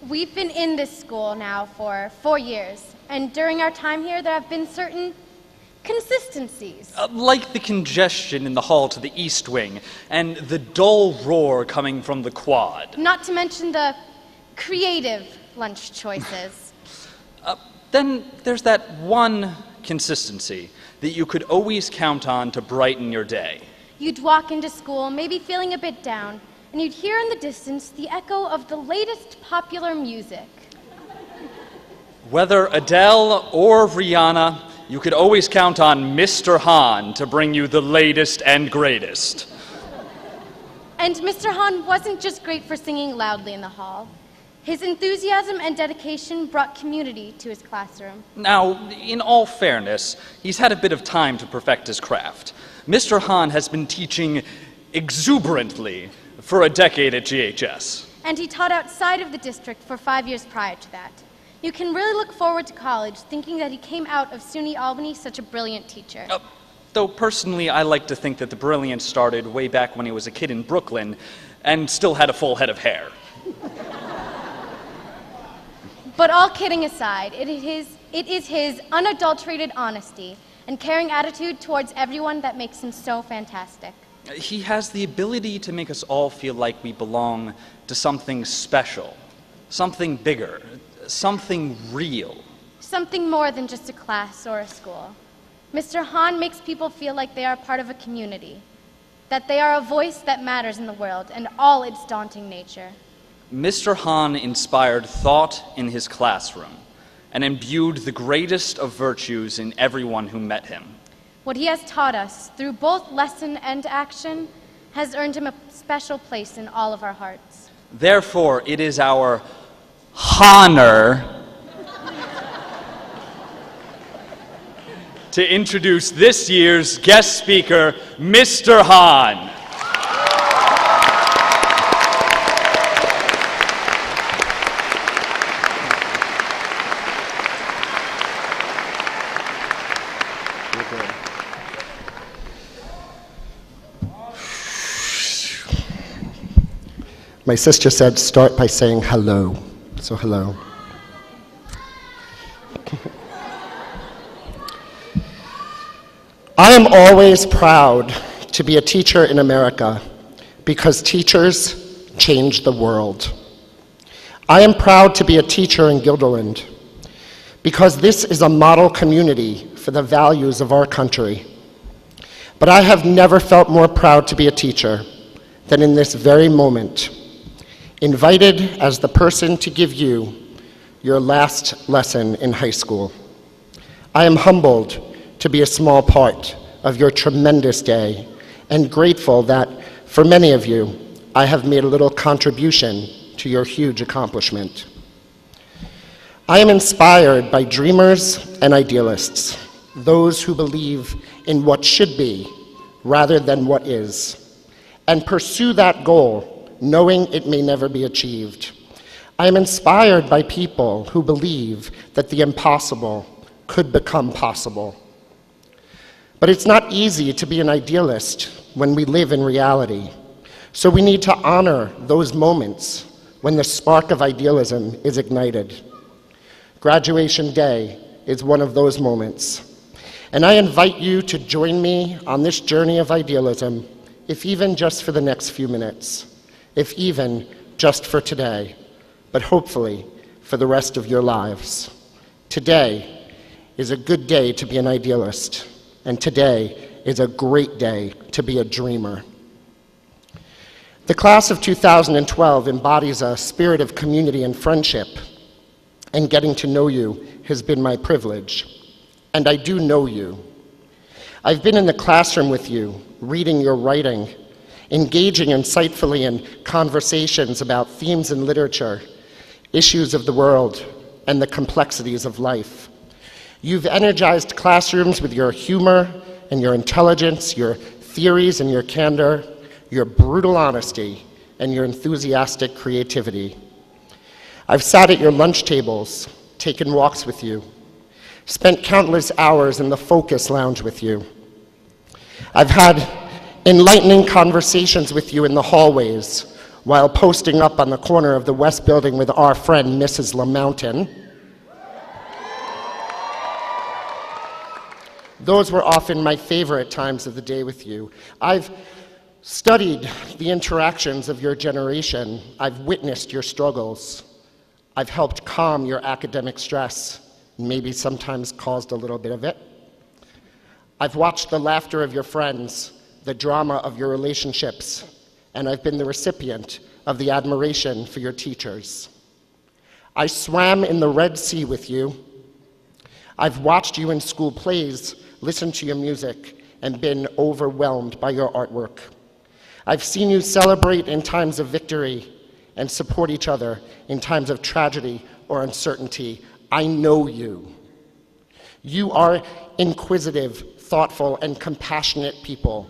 We've been in this school now for 4 years, and during our time here, there have been certain consistencies. Like the congestion in the hall to the east wing, and the dull roar coming from the quad. Not to mention the creative lunch choices. Then there's that one consistency that you could always count on to brighten your day. You'd walk into school, maybe feeling a bit down, and you'd hear in the distance the echo of the latest popular music. Whether Adele or Rihanna, you could always count on Mr. Hahn to bring you the latest and greatest. And Mr. Hahn wasn't just great for singing loudly in the hall. His enthusiasm and dedication brought community to his classroom. Now, in all fairness, he's had a bit of time to perfect his craft. Mr. Hahn has been teaching exuberantly for a decade at GHS. And he taught outside of the district for 5 years prior to that. You can really look forward to college thinking that he came out of SUNY Albany such a brilliant teacher. Though personally, I like to think that the brilliance started way back when he was a kid in Brooklyn and still had a full head of hair. But all kidding aside, it is his unadulterated honesty and caring attitude towards everyone that makes him so fantastic. He has the ability to make us all feel like we belong to something special, something bigger, something real. Something more than just a class or a school. Mr. Hahn makes people feel like they are part of a community, that they are a voice that matters in the world and all its daunting nature. Mr. Hahn inspired thought in his classroom and imbued the greatest of virtues in everyone who met him. What he has taught us, through both lesson and action, has earned him a special place in all of our hearts. Therefore, it is our honor to introduce this year's guest speaker, Mr. Hahn. My sister said, start by saying hello. So hello. I am always proud to be a teacher in America because teachers change the world. I am proud to be a teacher in Guilderland because this is a model community for the values of our country. But I have never felt more proud to be a teacher than in this very moment, invited as the person to give you your last lesson in high school. I am humbled to be a small part of your tremendous day and grateful that, for many of you, I have made a little contribution to your huge accomplishment. I am inspired by dreamers and idealists, those who believe in what should be rather than what is, and pursue that goal knowing it may never be achieved. I am inspired by people who believe that the impossible could become possible. But it's not easy to be an idealist when we live in reality. So we need to honor those moments when the spark of idealism is ignited. Graduation day is one of those moments. And I invite you to join me on this journey of idealism, if even just for the next few minutes. If even just for today, but hopefully for the rest of your lives. Today is a good day to be an idealist, and today is a great day to be a dreamer. The class of 2012 embodies a spirit of community and friendship, and getting to know you has been my privilege. And I do know you. I've been in the classroom with you, reading your writing, engaging insightfully in conversations about themes in literature, issues of the world, and the complexities of life. You've energized classrooms with your humor and your intelligence, your theories and your candor, your brutal honesty, and your enthusiastic creativity. I've sat at your lunch tables, taken walks with you, spent countless hours in the Focus Lounge with you. I've had enlightening conversations with you in the hallways while posting up on the corner of the West Building with our friend, Mrs. LaMountain. Those were often my favorite times of the day with you. I've studied the interactions of your generation. I've witnessed your struggles. I've helped calm your academic stress, maybe sometimes caused a little bit of it. I've watched the laughter of your friends, the drama of your relationships, and I've been the recipient of the admiration for your teachers. I swam in the Red Sea with you. I've watched you in school plays, listened to your music, and been overwhelmed by your artwork. I've seen you celebrate in times of victory and support each other in times of tragedy or uncertainty. I know you. You are inquisitive, thoughtful, and compassionate people.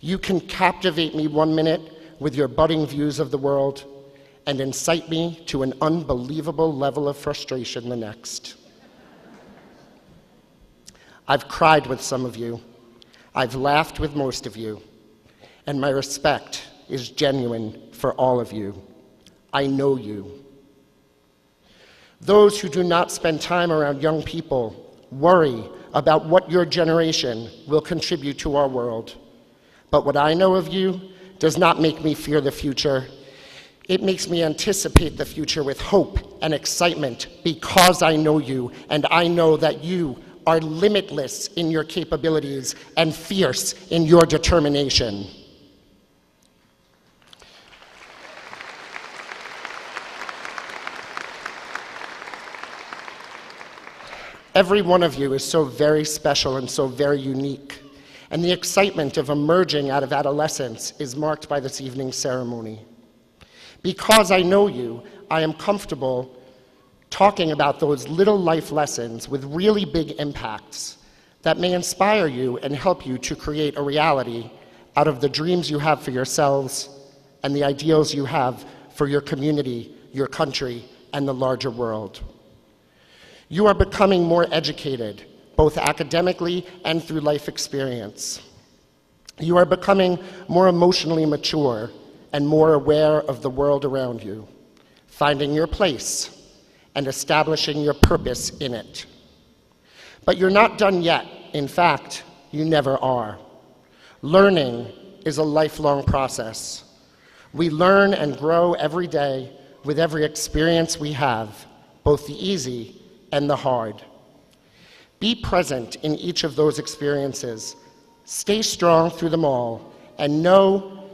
You can captivate me one minute with your budding views of the world and incite me to an unbelievable level of frustration the next. I've cried with some of you. I've laughed with most of you. And my respect is genuine for all of you. I know you. Those who do not spend time around young people worry about what your generation will contribute to our world. But what I know of you does not make me fear the future. It makes me anticipate the future with hope and excitement because I know you, and I know that you are limitless in your capabilities and fierce in your determination. Every one of you is so very special and so very unique, and the excitement of emerging out of adolescence is marked by this evening's ceremony. Because I know you, I am comfortable talking about those little life lessons with really big impacts that may inspire you and help you to create a reality out of the dreams you have for yourselves and the ideals you have for your community, your country, and the larger world. You are becoming more educated, both academically and through life experience. You are becoming more emotionally mature and more aware of the world around you, finding your place and establishing your purpose in it. But you're not done yet. In fact, you never are. Learning is a lifelong process. We learn and grow every day with every experience we have, both the easy and the hard. Be present in each of those experiences. Stay strong through them all, and know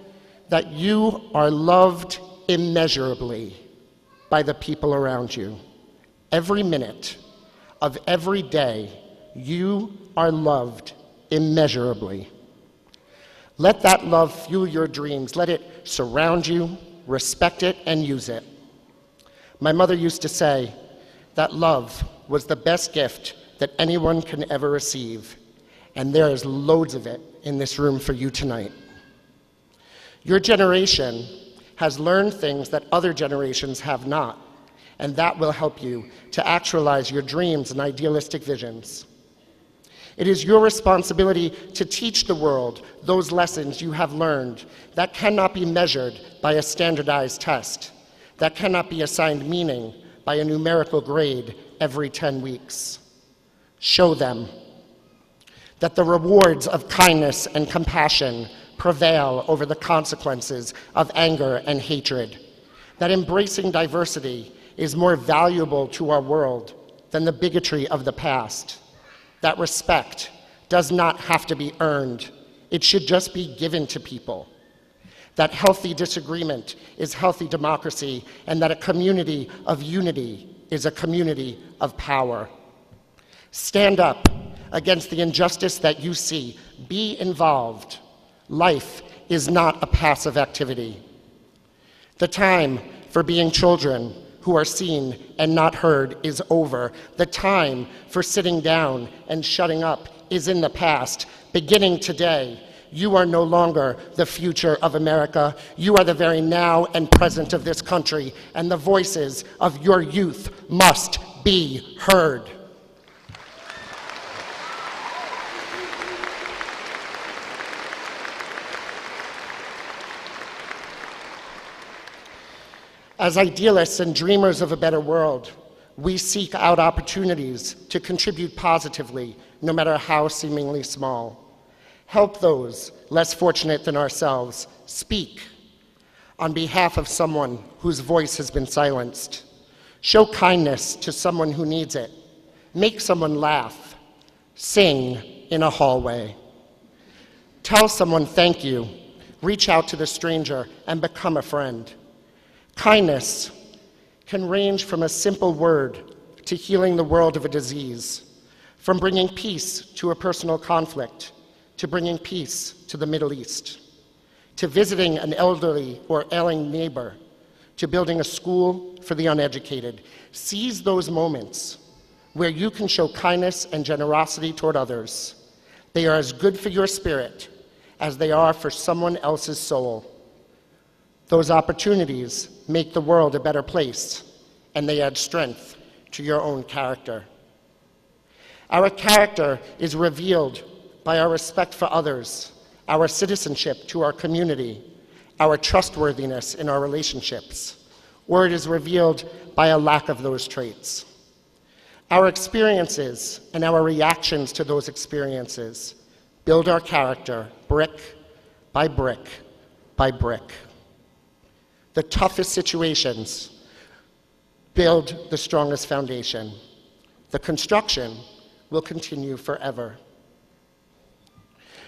that you are loved immeasurably by the people around you. Every minute of every day, you are loved immeasurably. Let that love fuel your dreams. Let it surround you, respect it, and use it. My mother used to say that love was the best gift that anyone can ever receive, and there is loads of it in this room for you tonight. Your generation has learned things that other generations have not, and that will help you to actualize your dreams and idealistic visions. It is your responsibility to teach the world those lessons you have learned that cannot be measured by a standardized test, that cannot be assigned meaning by a numerical grade every 10 weeks. Show them that the rewards of kindness and compassion prevail over the consequences of anger and hatred, that embracing diversity is more valuable to our world than the bigotry of the past, that respect does not have to be earned, it should just be given to people, that healthy disagreement is healthy democracy, and that a community of unity is a community of power. Stand up against the injustice that you see. Be involved. Life is not a passive activity. The time for being children who are seen and not heard is over. The time for sitting down and shutting up is in the past. Beginning today, you are no longer the future of America. You are the very now and present of this country, and the voices of your youth must be heard. As idealists and dreamers of a better world, we seek out opportunities to contribute positively, no matter how seemingly small. Help those less fortunate than ourselves. Speak on behalf of someone whose voice has been silenced. Show kindness to someone who needs it. Make someone laugh. Sing in a hallway. Tell someone thank you. Reach out to the stranger and become a friend. Kindness can range from a simple word to healing the world of a disease, from bringing peace to a personal conflict, to bringing peace to the Middle East, to visiting an elderly or ailing neighbor, to building a school for the uneducated. Seize those moments where you can show kindness and generosity toward others. They are as good for your spirit as they are for someone else's soul. Those opportunities make the world a better place, and they add strength to your own character. Our character is revealed by our respect for others, our citizenship to our community, our trustworthiness in our relationships, or it is revealed by a lack of those traits. Our experiences and our reactions to those experiences build our character brick by brick by brick. The toughest situations build the strongest foundation. The construction will continue forever.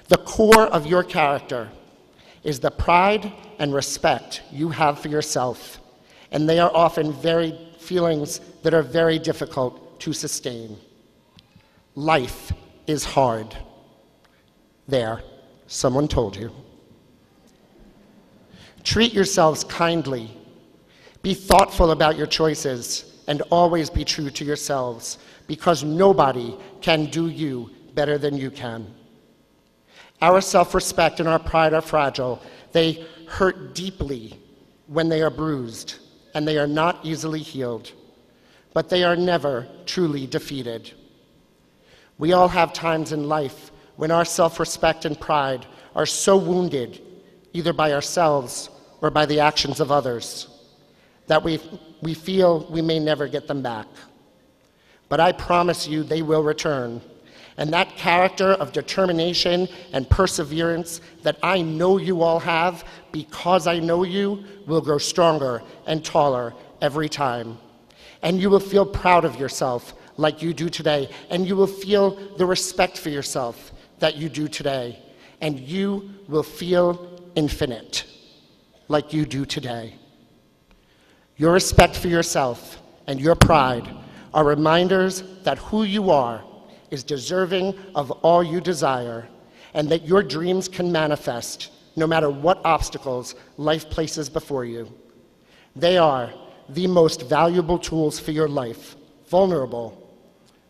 The core of your character is the pride and respect you have for yourself, and they are often feelings that are very difficult to sustain. Life is hard. There, someone told you. Treat yourselves kindly. Be thoughtful about your choices, and always be true to yourselves, because nobody can do you better than you can. Our self-respect and our pride are fragile. They hurt deeply when they are bruised, and they are not easily healed, but they are never truly defeated. We all have times in life when our self-respect and pride are so wounded, either by ourselves or by the actions of others, that we feel we may never get them back. But I promise you they will return. And that character of determination and perseverance that I know you all have, because I know you, will grow stronger and taller every time. And you will feel proud of yourself like you do today. And you will feel the respect for yourself that you do today. And you will feel infinite like you do today. Your respect for yourself and your pride are reminders that who you are is deserving of all you desire, and that your dreams can manifest no matter what obstacles life places before you. They are the most valuable tools for your life, vulnerable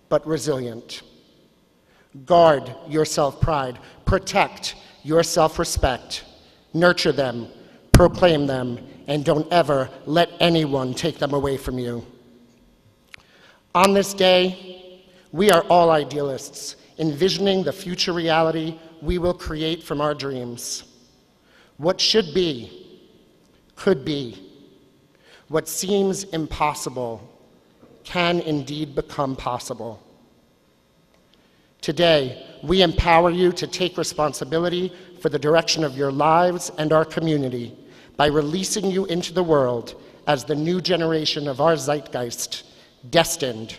but resilient. Guard your self-pride, protect your self-respect, nurture them, proclaim them, and don't ever let anyone take them away from you. On this day, we are all idealists, envisioning the future reality we will create from our dreams. What should be, could be. What seems impossible can indeed become possible. Today, we empower you to take responsibility for the direction of your lives and our community by releasing you into the world as the new generation of our zeitgeist, destined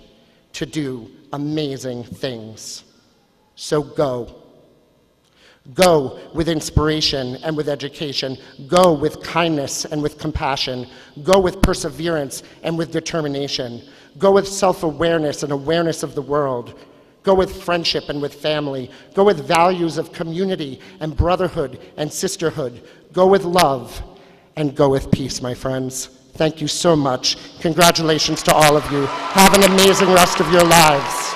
to do amazing things. So go. Go with inspiration and with education. Go with kindness and with compassion. Go with perseverance and with determination. Go with self-awareness and awareness of the world. Go with friendship and with family. Go with values of community and brotherhood and sisterhood. Go with love and go with peace, my friends. Thank you so much. Congratulations to all of you. Have an amazing rest of your lives.